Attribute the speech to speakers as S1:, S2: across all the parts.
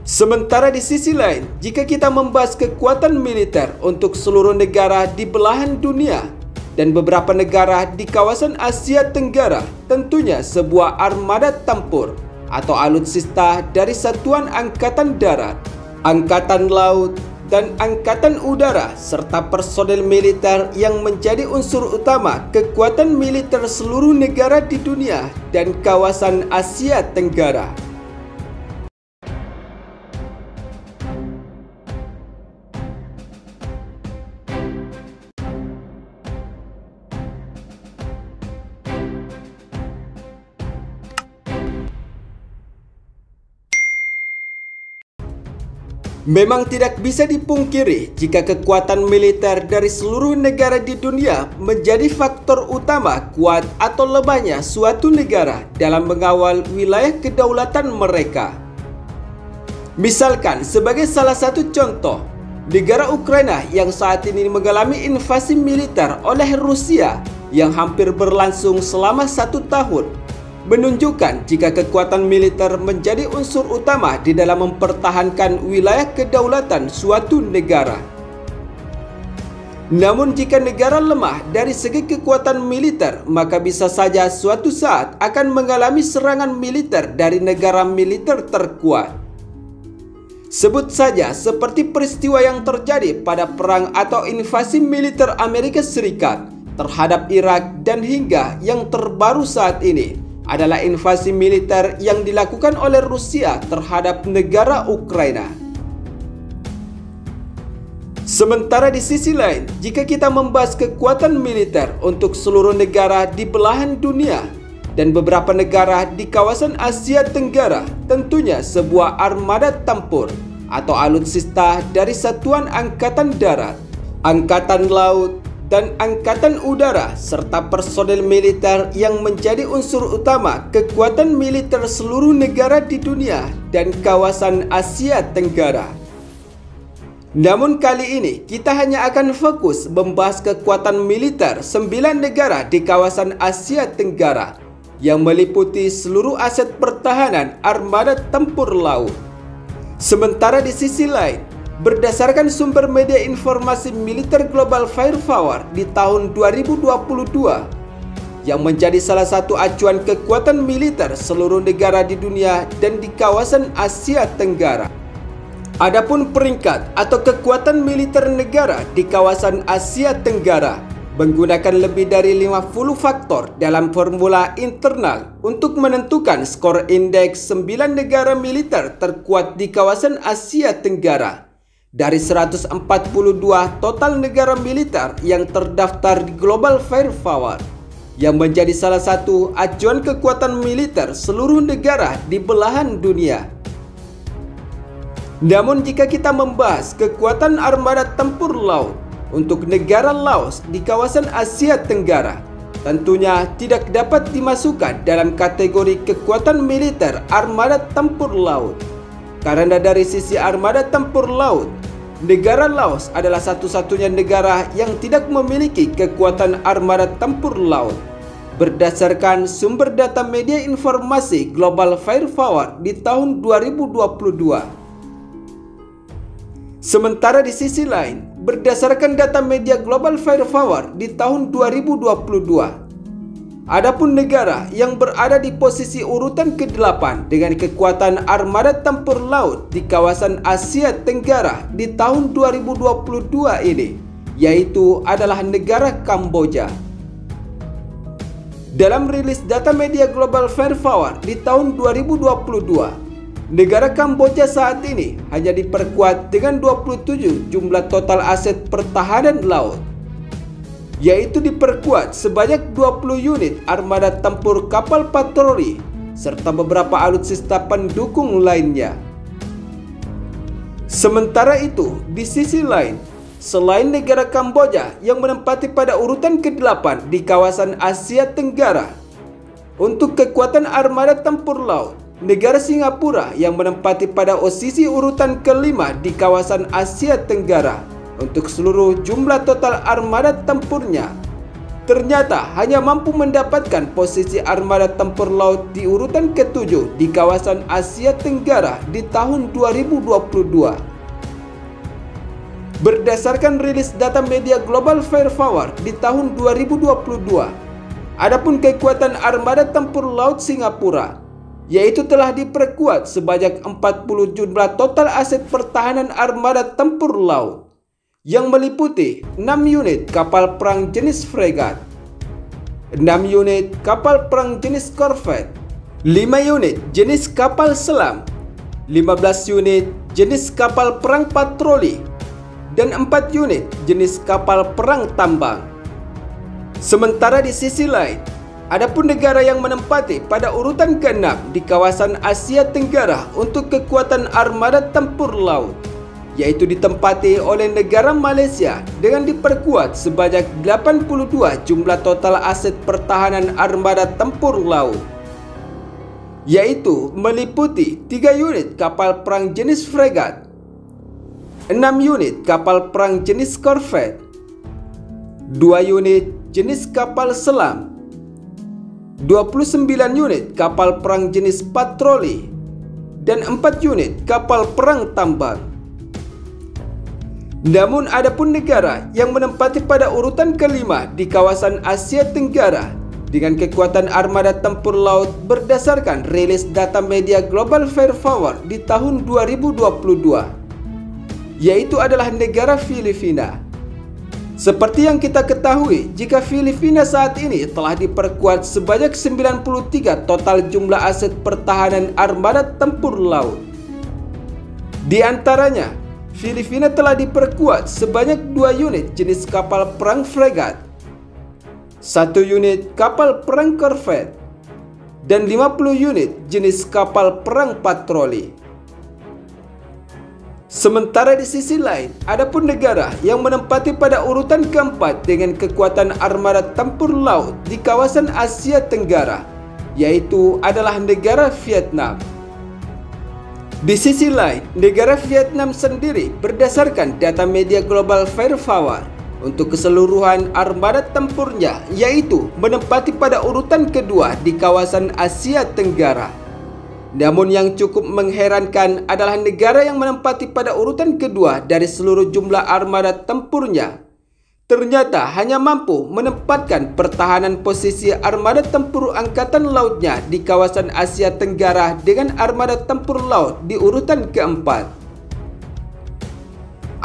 S1: Sementara di sisi lain, jika kita membahas kekuatan militer untuk seluruh negara di belahan dunia dan beberapa negara di kawasan Asia Tenggara, tentunya sebuah armada tempur atau alutsista dari Satuan Angkatan Darat, Angkatan Laut, dan Angkatan Udara serta personel militer yang menjadi unsur utama kekuatan militer seluruh negara di dunia dan kawasan Asia Tenggara. Memang tidak bisa dipungkiri jika kekuatan militer dari seluruh negara di dunia menjadi faktor utama kuat atau lemahnya suatu negara dalam mengawal wilayah kedaulatan mereka. Misalkan sebagai salah satu contoh, negara Ukraina yang saat ini mengalami invasi militer oleh Rusia yang hampir berlangsung selama 1 tahun, menunjukkan jika kekuatan militer menjadi unsur utama di dalam mempertahankan wilayah kedaulatan suatu negara. Namun jika negara lemah dari segi kekuatan militer, maka bisa saja suatu saat akan mengalami serangan militer dari negara militer terkuat. Sebut saja seperti peristiwa yang terjadi pada perang atau invasi militer Amerika Serikat terhadap Irak, dan hingga yang terbaru saat ini adalah invasi militer yang dilakukan oleh Rusia terhadap negara Ukraina. Sementara di sisi lain, jika kita membahas kekuatan militer untuk seluruh negara di belahan dunia dan beberapa negara di kawasan Asia Tenggara, tentunya sebuah armada tempur atau alutsista dari Satuan Angkatan Darat, Angkatan Laut, dan Angkatan Udara serta personel militer yang menjadi unsur utama kekuatan militer seluruh negara di dunia dan kawasan Asia Tenggara. Namun kali ini kita hanya akan fokus membahas kekuatan militer 9 negara di kawasan Asia Tenggara yang meliputi seluruh aset pertahanan armada tempur laut. Sementara di sisi lain, berdasarkan sumber media informasi militer Global Firepower di tahun 2022 yang menjadi salah satu acuan kekuatan militer seluruh negara di dunia dan di kawasan Asia Tenggara. Adapun peringkat atau kekuatan militer negara di kawasan Asia Tenggara menggunakan lebih dari 50 faktor dalam formula internal untuk menentukan skor indeks 9 negara militer terkuat di kawasan Asia Tenggara. Dari 142 total negara militer yang terdaftar di Global Firepower, yang menjadi salah satu acuan kekuatan militer seluruh negara di belahan dunia. Namun jika kita membahas kekuatan armada tempur laut untuk negara Laos di kawasan Asia Tenggara, tentunya tidak dapat dimasukkan dalam kategori kekuatan militer armada tempur laut. Karena dari sisi armada tempur laut, negara Laos adalah satu-satunya negara yang tidak memiliki kekuatan armada tempur laut. Berdasarkan sumber data media informasi Global Firepower di tahun 2022. Sementara di sisi lain, berdasarkan data media Global Firepower di tahun 2022, adapun negara yang berada di posisi urutan ke-8 dengan kekuatan armada tempur laut di kawasan Asia Tenggara di tahun 2022 ini, yaitu adalah negara Kamboja. Dalam rilis data media Global Firepower di tahun 2022, negara Kamboja saat ini hanya diperkuat dengan 27 jumlah total aset pertahanan laut, yaitu diperkuat sebanyak 20 unit armada tempur kapal patroli serta beberapa alutsista pendukung lainnya. Sementara itu, di sisi lain, selain negara Kamboja yang menempati pada urutan ke-8 di kawasan Asia Tenggara, untuk kekuatan armada tempur laut, negara Singapura yang menempati pada posisi urutan ke-5 di kawasan Asia Tenggara untuk seluruh jumlah total armada tempurnya, ternyata hanya mampu mendapatkan posisi armada tempur laut di urutan ke-7 di kawasan Asia Tenggara di tahun 2022. Berdasarkan rilis data media Global Firepower di tahun 2022, adapun kekuatan armada tempur laut Singapura yaitu telah diperkuat sebanyak 40 jumlah total aset pertahanan armada tempur laut yang meliputi 6 unit kapal perang jenis fregat, 6 unit kapal perang jenis korvet, 5 unit jenis kapal selam, 15 unit jenis kapal perang patroli, dan 4 unit jenis kapal perang tambang. Sementara di sisi lain, adapun negara yang menempati pada urutan ke-6 di kawasan Asia Tenggara untuk kekuatan armada tempur laut, yaitu ditempati oleh negara Malaysia dengan diperkuat sebanyak 82 jumlah total aset pertahanan armada tempur laut, yaitu meliputi 3 unit kapal perang jenis fregat, 6 unit kapal perang jenis korvet, 2 unit jenis kapal selam, 29 unit kapal perang jenis patroli, dan 4 unit kapal perang tambang. Namun adapun negara yang menempati pada urutan ke-5 di kawasan Asia Tenggara dengan kekuatan armada tempur laut berdasarkan rilis data media Global Firepower di tahun 2022, yaitu adalah negara Filipina. Seperti yang kita ketahui, jika Filipina saat ini telah diperkuat sebanyak 93 total jumlah aset pertahanan armada tempur laut. Di antaranya, Filipina telah diperkuat sebanyak 2 unit jenis kapal perang fregat, 1 unit kapal perang korvet, dan 50 unit jenis kapal perang patroli. Sementara di sisi lain, adapun negara yang menempati pada urutan ke-4 dengan kekuatan armada tempur laut di kawasan Asia Tenggara, yaitu adalah negara Vietnam. Di sisi lain, negara Vietnam sendiri berdasarkan data media Global Firepower untuk keseluruhan armada tempurnya yaitu menempati pada urutan kedua di kawasan Asia Tenggara. Namun yang cukup mengherankan adalah negara yang menempati pada urutan kedua dari seluruh jumlah armada tempurnya ternyata hanya mampu menempatkan pertahanan posisi armada tempur angkatan lautnya di kawasan Asia Tenggara dengan armada tempur laut di urutan keempat.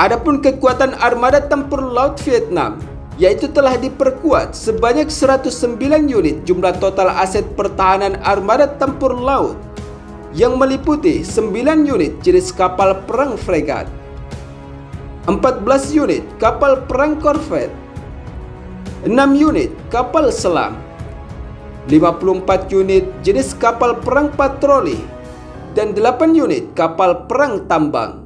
S1: Adapun kekuatan armada tempur laut Vietnam yaitu telah diperkuat sebanyak 109 unit jumlah total aset pertahanan armada tempur laut yang meliputi 9 unit jenis kapal perang fregat, 14 unit kapal perang korvet, 6 unit kapal selam, 54 unit jenis kapal perang patroli, dan 8 unit kapal perang tambang.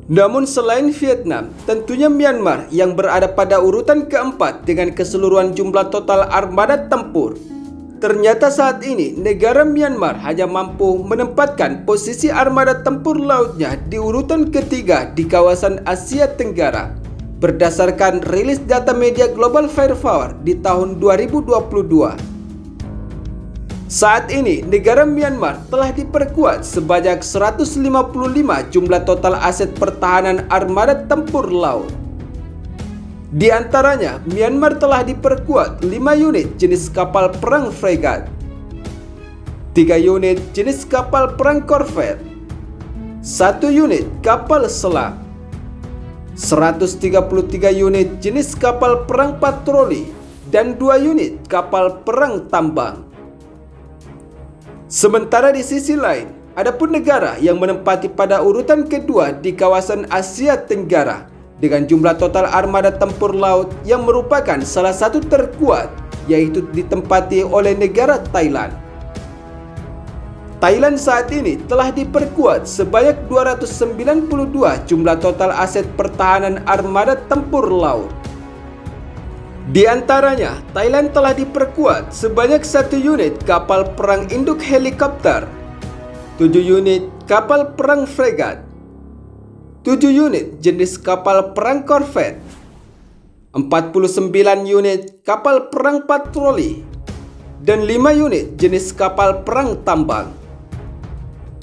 S1: Namun selain Vietnam, tentunya Myanmar yang berada pada urutan keempat dengan keseluruhan jumlah total armada tempur. Ternyata saat ini negara Myanmar hanya mampu menempatkan posisi armada tempur lautnya di urutan ketiga di kawasan Asia Tenggara berdasarkan rilis data media Global Firepower di tahun 2022. Saat ini negara Myanmar telah diperkuat sebanyak 155 jumlah total aset pertahanan armada tempur laut. Di antaranya, Myanmar telah diperkuat 5 unit jenis kapal perang fregat, 3 unit jenis kapal perang korvet, 1 unit kapal selam, 133 unit jenis kapal perang patroli, dan 2 unit kapal perang tambang. Sementara di sisi lain, adapun negara yang menempati pada urutan kedua di kawasan Asia Tenggara dengan jumlah total armada tempur laut yang merupakan salah satu terkuat yaitu ditempati oleh negara Thailand. Thailand saat ini telah diperkuat sebanyak 292 jumlah total aset pertahanan armada tempur laut. Di antaranya, Thailand telah diperkuat sebanyak 1 unit kapal perang induk helikopter, 7 unit kapal perang fregat, 7 unit jenis kapal perang korvet, 49 unit kapal perang patroli, dan 5 unit jenis kapal perang tambang.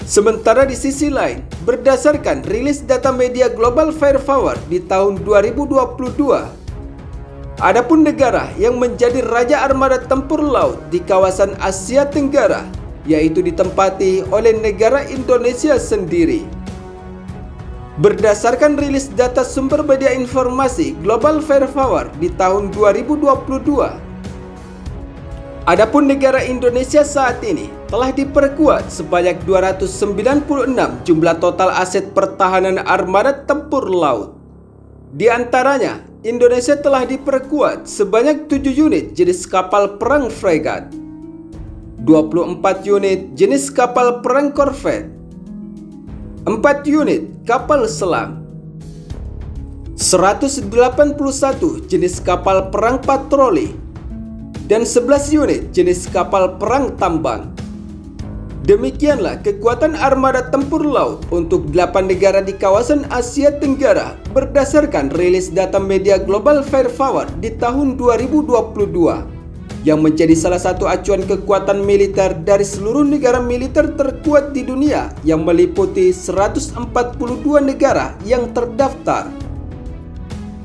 S1: Sementara di sisi lain, berdasarkan rilis data media Global Firepower di tahun 2022, adapun negara yang menjadi raja armada tempur laut di kawasan Asia Tenggara, yaitu ditempati oleh negara Indonesia sendiri. Berdasarkan rilis data sumber media informasi Global Firepower di tahun 2022, adapun negara Indonesia saat ini telah diperkuat sebanyak 296 jumlah total aset pertahanan armada tempur laut. Di antaranya, Indonesia telah diperkuat sebanyak 7 unit jenis kapal perang fregat, 24 unit jenis kapal perang korvet, 4 unit kapal selam, 181 jenis kapal perang patroli, dan 11 unit jenis kapal perang tambang. Demikianlah kekuatan armada tempur laut untuk 8 negara di kawasan Asia Tenggara berdasarkan rilis data media Global Firepower di tahun 2022, yang menjadi salah satu acuan kekuatan militer dari seluruh negara militer terkuat di dunia yang meliputi 142 negara yang terdaftar.